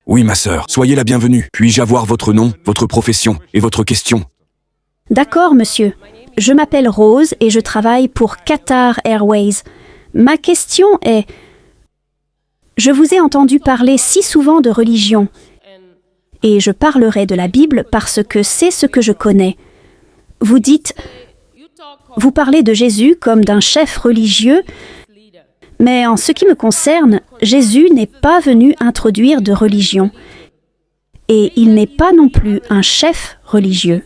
Oui, ma sœur, soyez la bienvenue. Puis-je avoir votre nom, votre profession et votre question? D'accord, monsieur. Je m'appelle Rose et je travaille pour Qatar Airways. Ma question est... Je vous ai entendu parler si souvent de religion. Et je parlerai de la Bible parce que c'est ce que je connais. Vous dites... Vous parlez de Jésus comme d'un chef religieux, mais en ce qui me concerne, Jésus n'est pas venu introduire de religion. Et il n'est pas non plus un chef religieux.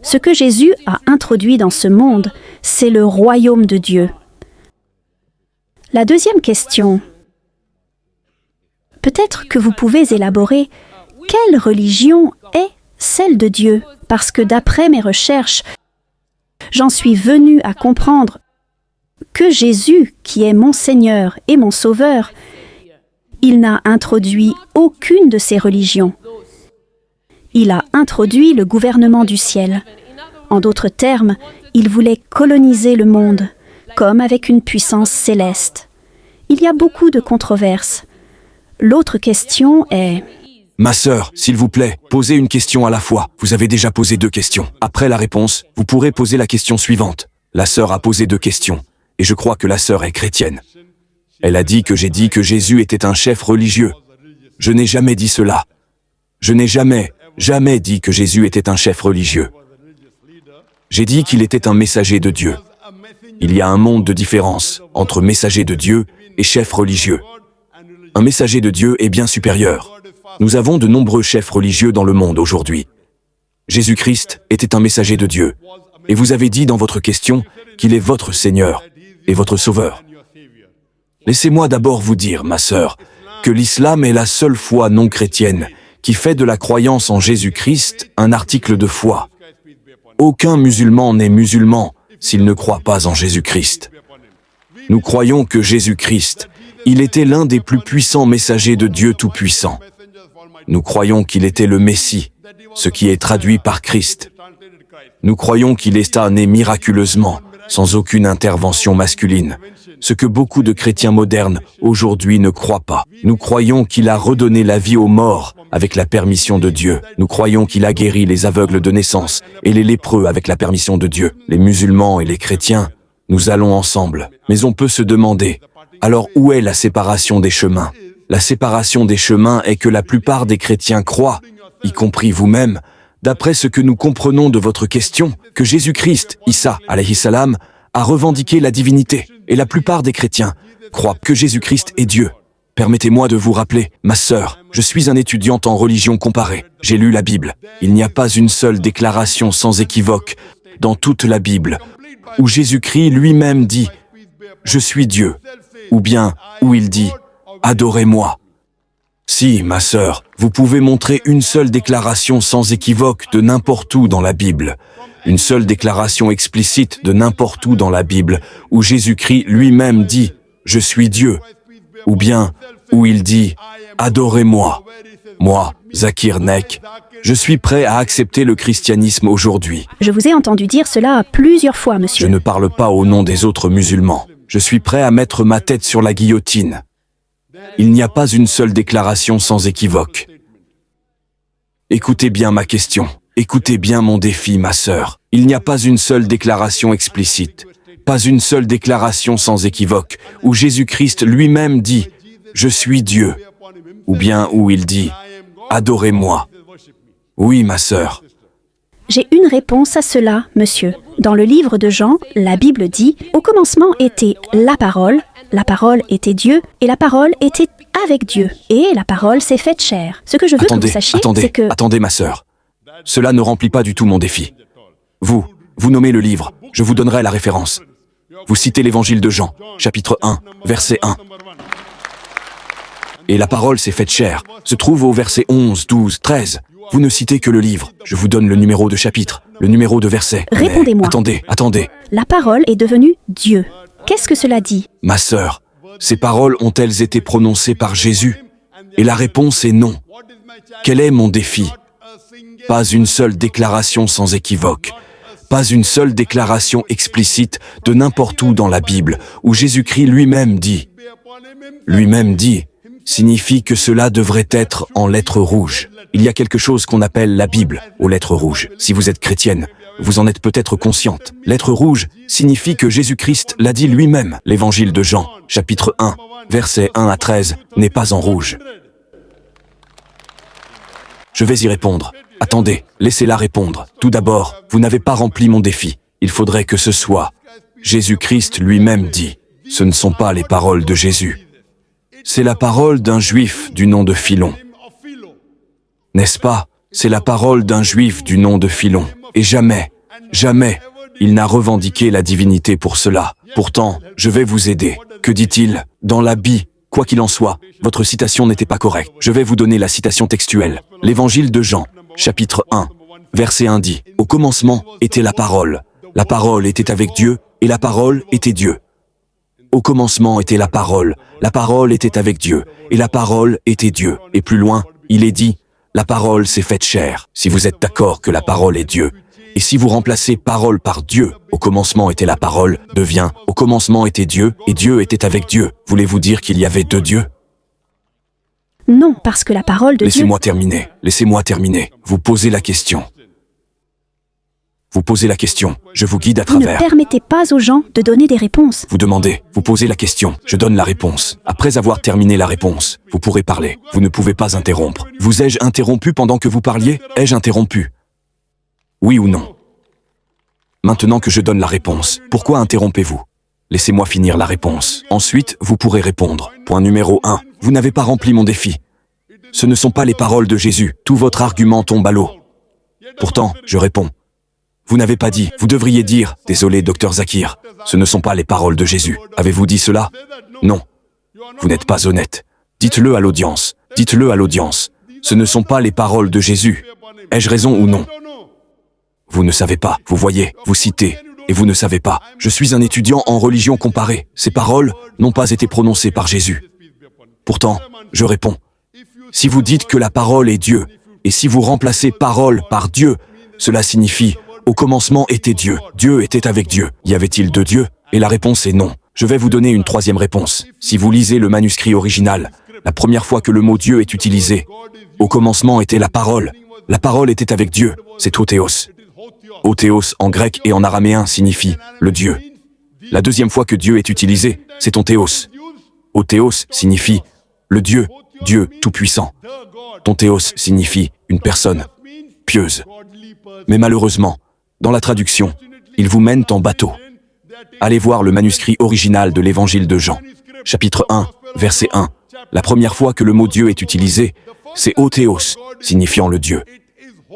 Ce que Jésus a introduit dans ce monde, c'est le royaume de Dieu. La deuxième question. Peut-être que vous pouvez élaborer quelle religion est celle de Dieu, parce que d'après mes recherches, j'en suis venu à comprendre que Jésus, qui est mon Seigneur et mon Sauveur, il n'a introduit aucune de ces religions. Il a introduit le gouvernement du ciel. En d'autres termes, il voulait coloniser le monde, comme avec une puissance céleste. Il y a beaucoup de controverses. L'autre question est... Ma sœur, s'il vous plaît, posez une question à la fois. Vous avez déjà posé 2 questions. Après la réponse, vous pourrez poser la question suivante. La sœur a posé 2 questions, et je crois que la sœur est chrétienne. Elle a dit que j'ai dit que Jésus était un chef religieux. Je n'ai jamais dit cela. Je n'ai jamais dit que Jésus était un chef religieux. J'ai dit qu'il était un messager de Dieu. Il y a un monde de différence entre messager de Dieu et chef religieux. Un messager de Dieu est bien supérieur. Nous avons de nombreux chefs religieux dans le monde aujourd'hui. Jésus-Christ était un messager de Dieu. Et vous avez dit dans votre question qu'il est votre Seigneur et votre Sauveur. Laissez-moi d'abord vous dire, ma sœur, que l'islam est la seule foi non chrétienne qui fait de la croyance en Jésus-Christ un article de foi. Aucun musulman n'est musulman s'il ne croit pas en Jésus-Christ. Nous croyons que Jésus-Christ, il était l'un des plus puissants messagers de Dieu Tout-Puissant. Nous croyons qu'il était le Messie, ce qui est traduit par Christ. Nous croyons qu'il est né miraculeusement, sans aucune intervention masculine, ce que beaucoup de chrétiens modernes aujourd'hui ne croient pas. Nous croyons qu'il a redonné la vie aux morts avec la permission de Dieu. Nous croyons qu'il a guéri les aveugles de naissance et les lépreux avec la permission de Dieu. Les musulmans et les chrétiens, nous allons ensemble. Mais on peut se demander, alors où est la séparation des chemins? La séparation des chemins est que la plupart des chrétiens croient, y compris vous-même, d'après ce que nous comprenons de votre question, que Jésus-Christ, Issa, alayhi salam, a revendiqué la divinité. Et la plupart des chrétiens croient que Jésus-Christ est Dieu. Permettez-moi de vous rappeler, ma sœur, je suis un étudiant en religion comparée. J'ai lu la Bible. Il n'y a pas une seule déclaration sans équivoque dans toute la Bible où Jésus-Christ lui-même dit « Je suis Dieu » ou bien où il dit « Adorez-moi ». Si, ma sœur, vous pouvez montrer une seule déclaration sans équivoque de n'importe où dans la Bible, une seule déclaration explicite de n'importe où dans la Bible, où Jésus-Christ lui-même dit « Je suis Dieu », ou bien où il dit « Adorez-moi ». Moi, Zakir Nek, je suis prêt à accepter le christianisme aujourd'hui. Je vous ai entendu dire cela plusieurs fois, monsieur. Je ne parle pas au nom des autres musulmans. Je suis prêt à mettre ma tête sur la guillotine. Il n'y a pas une seule déclaration sans équivoque. Écoutez bien ma question. Écoutez bien mon défi, ma sœur. Il n'y a pas une seule déclaration explicite, pas une seule déclaration sans équivoque, où Jésus-Christ lui-même dit « Je suis Dieu », ou bien où il dit « Adorez-moi ». Oui, ma sœur. J'ai une réponse à cela, monsieur. Dans le livre de Jean, la Bible dit « Au commencement était la parole était Dieu, et la parole était avec Dieu, et la parole s'est faite chair. » Ce que je veux que vous sachiez, c'est que... Attendez, ma sœur. Cela ne remplit pas du tout mon défi. Vous nommez le livre, je vous donnerai la référence. Vous citez l'évangile de Jean, chapitre 1, verset 1. Et la parole s'est faite chair, se trouve au verset 11, 12, 13. Vous ne citez que le livre. Je vous donne le numéro de chapitre, le numéro de verset. Répondez-moi. Attendez. La parole est devenue Dieu. Qu'est-ce que cela dit? Ma sœur, ces paroles ont-elles été prononcées par Jésus? Et la réponse est non. Quel est mon défi? Pas une seule déclaration sans équivoque. Pas une seule déclaration explicite de n'importe où dans la Bible, où Jésus-Christ lui-même dit signifie que cela devrait être en lettres rouges. Il y a quelque chose qu'on appelle la Bible aux lettres rouges. Si vous êtes chrétienne, vous en êtes peut-être consciente. Lettres rouges signifie que Jésus-Christ l'a dit lui-même. L'évangile de Jean, chapitre 1, versets 1 à 13, n'est pas en rouge. Je vais y répondre. Attendez, laissez-la répondre. Tout d'abord, vous n'avez pas rempli mon défi. Il faudrait que ce soit. Jésus-Christ lui-même dit. Ce ne sont pas les paroles de Jésus. C'est la parole d'un juif du nom de Philon. N'est-ce pas? C'est la parole d'un juif du nom de Philon. Et jamais, jamais, il n'a revendiqué la divinité pour cela. Pourtant, je vais vous aider. Que dit-il? Dans l'habit, quoi qu'il en soit, votre citation n'était pas correcte. Je vais vous donner la citation textuelle. L'évangile de Jean, chapitre 1, verset 1 dit « Au commencement était la parole. La parole était avec Dieu, et la parole était Dieu. Au commencement était la parole était avec Dieu, et la parole était Dieu. » Et plus loin, il est dit « La parole s'est faite chair. » Si vous êtes d'accord que la parole est Dieu, et si vous remplacez parole par Dieu, au commencement était la parole, devient au commencement était Dieu, et Dieu était avec Dieu. Voulez-vous dire qu'il y avait deux dieux? Non, parce que la parole de Dieu... Laissez-moi terminer. Vous posez la question. Vous posez la question, je vous guide à Vous travers. ne permettez pas aux gens de donner des réponses. Vous demandez, vous posez la question, je donne la réponse. Après avoir terminé la réponse, vous pourrez parler. Vous ne pouvez pas interrompre. Vous ai-je interrompu pendant que vous parliez? Ai-je interrompu? Oui ou non? Maintenant que je donne la réponse, pourquoi interrompez-vous? Laissez-moi finir la réponse. Ensuite, vous pourrez répondre. Point numéro 1. Vous n'avez pas rempli mon défi. Ce ne sont pas les paroles de Jésus. Tout votre argument tombe à l'eau. Pourtant, je réponds. Vous n'avez pas dit, vous devriez dire, désolé, docteur Zakir, ce ne sont pas les paroles de Jésus. Avez-vous dit cela? Non. Vous n'êtes pas honnête. Dites-le à l'audience. Dites-le à l'audience. Ce ne sont pas les paroles de Jésus. Ai-je raison ou non? Vous ne savez pas. Vous voyez, vous citez, et vous ne savez pas. Je suis un étudiant en religion comparée. Ces paroles n'ont pas été prononcées par Jésus. Pourtant, je réponds. Si vous dites que la parole est Dieu, et si vous remplacez parole par Dieu, cela signifie au commencement était Dieu. Dieu était avec Dieu. Y avait-il deux dieux? Et la réponse est non. Je vais vous donner une troisième réponse. Si vous lisez le manuscrit original, la première fois que le mot Dieu est utilisé, au commencement était la parole. La parole était avec Dieu. C'est Othéos. Othéos en grec et en araméen signifie le Dieu. La deuxième fois que Dieu est utilisé, c'est Onthéos. Othéos signifie le Dieu, Dieu tout-puissant. Onthéos signifie une personne pieuse. Mais malheureusement, dans la traduction, ils vous mènent en bateau. Allez voir le manuscrit original de l'évangile de Jean, chapitre 1, verset 1. La première fois que le mot Dieu est utilisé, c'est Othéos, signifiant le Dieu.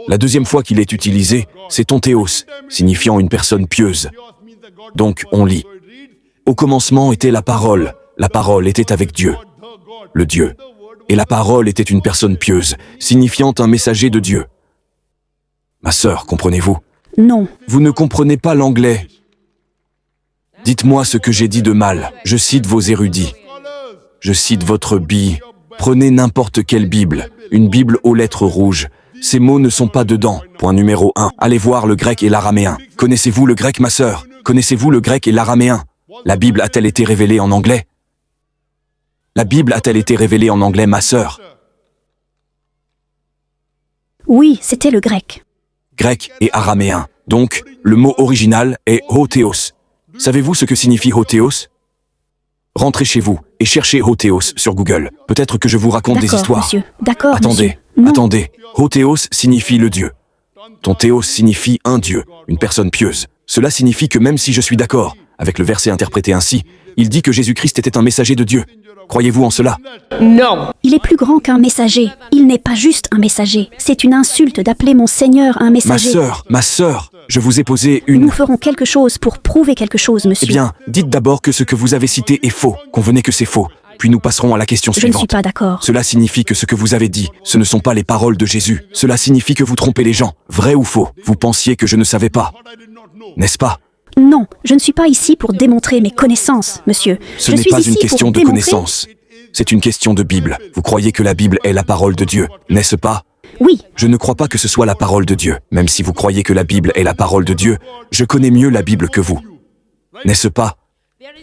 La deuxième fois qu'il est utilisé, c'est Onthéos, signifiant une personne pieuse. Donc, on lit. Au commencement était la parole était avec Dieu, le Dieu. Et la parole était une personne pieuse, signifiant un messager de Dieu. Ma sœur, comprenez-vous? Non. Vous ne comprenez pas l'anglais. Dites-moi ce que j'ai dit de mal. Je cite vos érudits. Je cite votre Bible. Prenez n'importe quelle Bible, une Bible aux lettres rouges. Ces mots ne sont pas dedans. Point numéro 1. Allez voir le grec et l'araméen. Connaissez-vous le grec, ma sœur? Connaissez-vous le grec et l'araméen? La Bible a-t-elle été révélée en anglais? La Bible a-t-elle été révélée en anglais, ma sœur? Oui, c'était le grec. Grec et araméen. Donc, le mot original est Othéos. Savez-vous ce que signifie Othéos? Rentrez chez vous et cherchez Othéos sur Google. Peut-être que je vous raconte des histoires. Monsieur. D'accord, Attendez, monsieur. Non. attendez. Othéos signifie le Dieu. Ton théos signifie un Dieu, une personne pieuse. Cela signifie que même si je suis d'accord avec le verset interprété ainsi, il dit que Jésus-Christ était un messager de Dieu. Croyez-vous en cela? Non. Il est plus grand qu'un messager. Il n'est pas juste un messager. C'est une insulte d'appeler mon Seigneur un messager. Ma sœur, je vous ai posé une... Nous ferons quelque chose pour prouver quelque chose, monsieur. Eh bien, dites d'abord que ce que vous avez cité est faux. Convenez que c'est faux. Puis nous passerons à la question Je ne suivante. suis pas d'accord. Cela signifie que ce que vous avez dit, ce ne sont pas les paroles de Jésus. Cela signifie que vous trompez les gens. Vrai ou faux? Vous pensiez que je ne savais pas. N'est-ce pas? Non, je ne suis pas ici pour démontrer mes connaissances, monsieur. Ce Je n'est suis pas ici une question pour de démontrer... connaissance. C'est une question de Bible. Vous croyez que la Bible est la parole de Dieu, n'est-ce pas? Oui, Je ne crois pas que ce soit la parole de Dieu. Même si vous croyez que la Bible est la parole de Dieu, je connais mieux la Bible que vous. N'est-ce pas?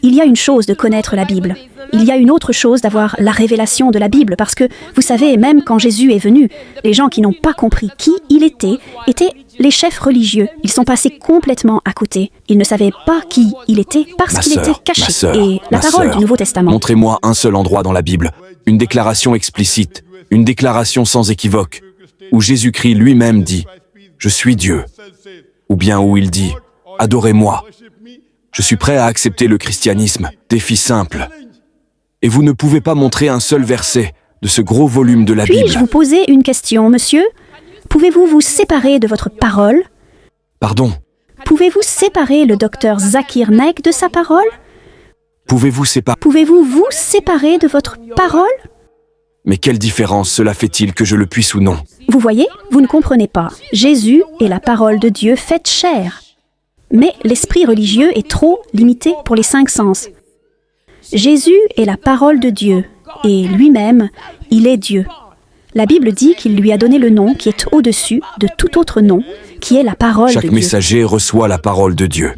Il y a une chose de connaître la Bible. Il y a une autre chose d'avoir la révélation de la Bible, parce que, vous savez, même quand Jésus est venu, les gens qui n'ont pas compris qui il était étaient les chefs religieux. Ils sont passés complètement à côté. Ils ne savaient pas qui il était parce Ma qu'il sœur, était caché. ma sœur, Et la ma parole sœur, du Nouveau Testament. Montrez-moi un seul endroit dans la Bible, une déclaration explicite, une déclaration sans équivoque, où Jésus-Christ lui-même dit « Je suis Dieu », ou bien où il dit « Adorez-moi ». Je suis prêt à accepter le christianisme, défi simple. Et vous ne pouvez pas montrer un seul verset de ce gros volume de la Puis-je Bible. vous poser une question, monsieur? Pouvez-vous vous séparer de votre parole? Pardon, Pouvez-vous séparer le docteur Zakir Naik de sa parole? pouvez-vous séparer? Pouvez-vous vous séparer de votre parole? Mais quelle différence cela fait-il que je le puisse ou non? Vous voyez, vous ne comprenez pas. Jésus est la parole de Dieu faite chair. Mais l'esprit religieux est trop limité pour les 5 sens. Jésus est la parole de Dieu, et lui-même, il est Dieu. La Bible dit qu'il lui a donné le nom qui est au-dessus de tout autre nom, qui est la parole de Chaque Dieu. messager reçoit la parole de Dieu.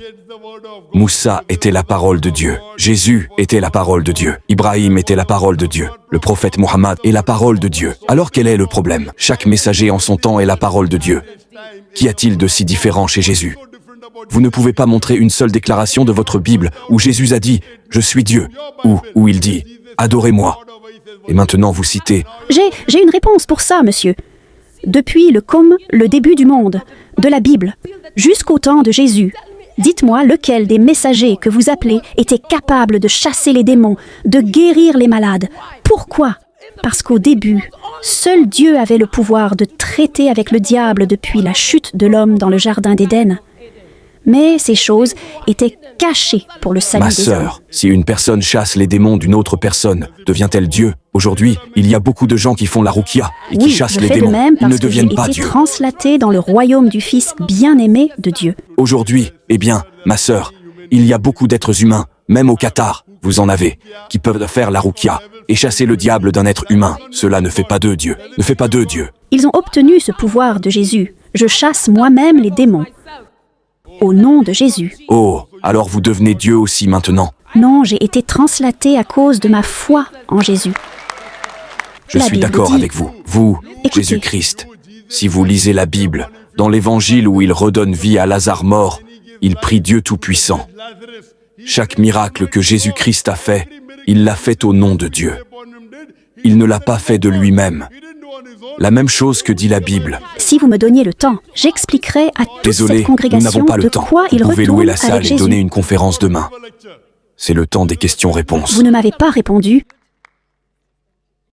Moussa était la parole de Dieu. Jésus était la parole de Dieu. Ibrahim était la parole de Dieu. Le prophète Mohammed est la parole de Dieu. Alors quel est le problème? Chaque messager en son temps est la parole de Dieu. Qu'y a-t-il de si différent chez Jésus? Vous ne pouvez pas montrer une seule déclaration de votre Bible où Jésus a dit « Je suis Dieu » ou où il dit « Adorez-moi ». Et maintenant vous citez J'ai une réponse pour ça, monsieur. Depuis le début du monde, de la Bible, jusqu'au temps de Jésus, dites-moi lequel des messagers que vous appelez était capable de chasser les démons, de guérir les malades. Pourquoi? Parce qu'au début, seul Dieu avait le pouvoir de traiter avec le diable depuis la chute de l'homme dans le jardin d'Éden. Mais ces choses étaient cachées pour le salut Ma des hommes. sœur, si une personne chasse les démons d'une autre personne, devient-elle Dieu? Aujourd'hui, il y a beaucoup de gens qui font la ruqya et qui Oui, chassent je les fais de démons. même Ils ne parce que j'ai deviennent pas été Dieu. translaté dans le royaume du Fils bien-aimé de Dieu. Aujourd'hui, eh bien, ma sœur, il y a beaucoup d'êtres humains, même au Qatar, vous en avez, qui peuvent faire la ruqya et chasser le diable d'un être humain. Cela ne fait pas d'eux Dieu. Ne fait pas d'eux Dieu. Ils ont obtenu ce pouvoir de Jésus. Je chasse moi-même les démons. Au nom de Jésus. Oh, alors vous devenez Dieu aussi maintenant. Non, j'ai été translaté à cause de ma foi en Jésus. Je La suis Bible d'accord dit- avec vous. Vous, Écoutez. Jésus-Christ, si vous lisez la Bible, dans l'évangile où il redonne vie à Lazare mort, il prie Dieu Tout-Puissant. Chaque miracle que Jésus-Christ a fait, il l'a fait au nom de Dieu. Il ne l'a pas fait de lui-même. La même chose que dit la Bible. Si vous me donniez le temps, j'expliquerai à toute Désolé, cette nous congrégation n'avons pas de le temps. quoi Vous il pouvez louer retourne la salle avec et Jésus. donner une conférence demain. C'est le temps des questions-réponses. Vous ne m'avez pas répondu.